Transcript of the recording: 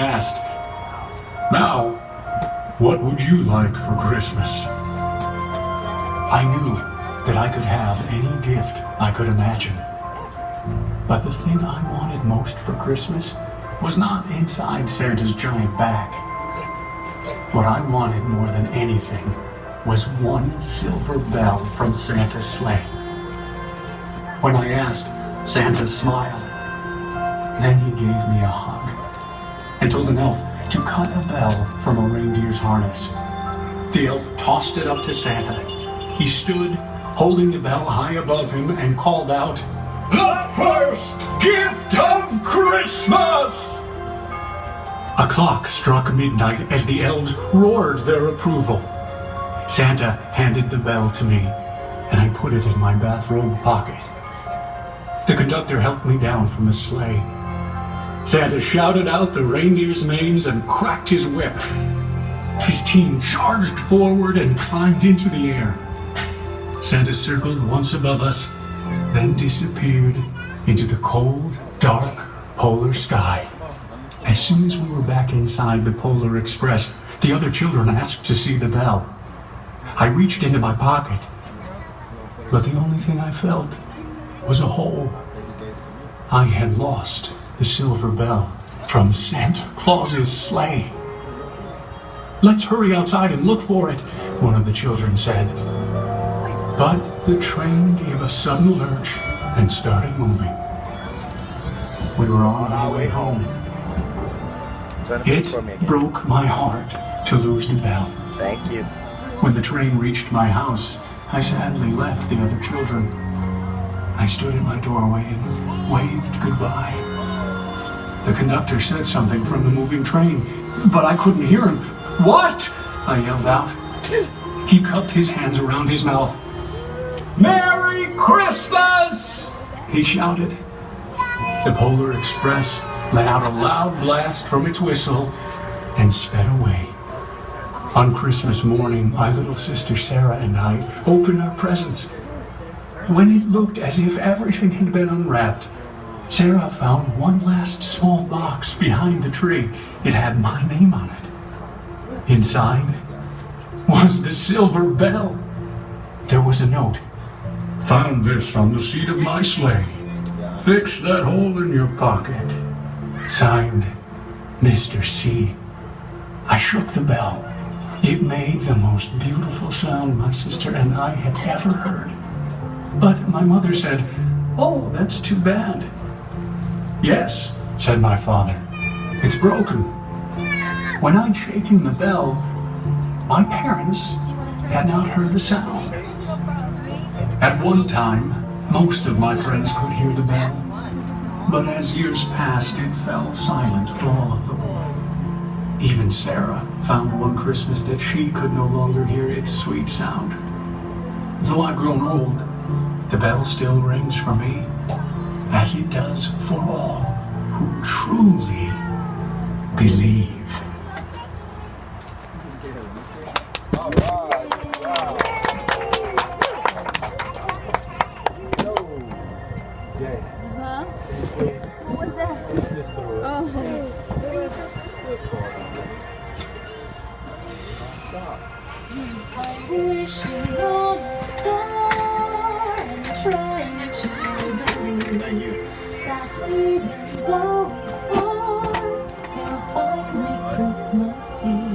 asked, "Now, what would you like for Christmas?" I knew that I could have any gift I could imagine. But the thing I wanted most for Christmas was not inside Santa's giant bag. What I wanted more than anything was one silver bell from Santa's sleigh. When I asked, Santa smiled. Then he gave me a hug and told an elf to cut a bell from a reindeer's harness. The elf tossed it up to Santa. He stood, holding the bell high above him, and called out, "The first gift of Christmas!" A clock struck midnight as the elves roared their approval. Santa handed the bell to me, and I put it in my bathrobe pocket. The conductor helped me down from the sleigh. Santa shouted out the reindeers' names and cracked his whip. His team charged forward and climbed into the air. Santa circled once above us, then disappeared into the cold, dark polar sky. As soon as we were back inside the Polar Express, the other children asked to see the bell. I reached into my pocket, but the only thing I felt was a hole. I had lost the silver bell from Santa Claus's sleigh. "Let's hurry outside and look for it," one of the children said. But the train gave a sudden lurch and started moving. We were on our way home. It broke my heart to lose the bell. Thank you. When the train reached my house, I sadly left the other children. I stood in my doorway and waved goodbye. The conductor said something from the moving train, but I couldn't hear him. "What?" I yelled out. He cupped his hands around his mouth. "Merry Christmas!" he shouted. The Polar Express let out a loud blast from its whistle and sped away. On Christmas morning, my little sister Sarah and I opened our presents. When it looked as if everything had been unwrapped, Sarah found one last small box behind the tree. It had my name on it. Inside was the silver bell. There was a note. "Found this on the seat of my sleigh. Fix that hole in your pocket." Signed, Mr. C. I shook the bell. It made the most beautiful sound my sister and I had ever heard. But my mother said, "Oh, that's too bad." "Yes," said my father, "it's broken." When I'd shaken the bell, my parents had not heard a sound. At one time, most of my friends could hear the bell, but as years passed, it fell silent for all of them. Even Sarah found one Christmas that she could no longer hear its sweet sound. Though I've grown old, the bell still rings for me, as it does for all who truly believe. Huh? What was that? Oh. I'm wishing on a star and trying to believe that even though it's far, he'll find me Christmas Eve.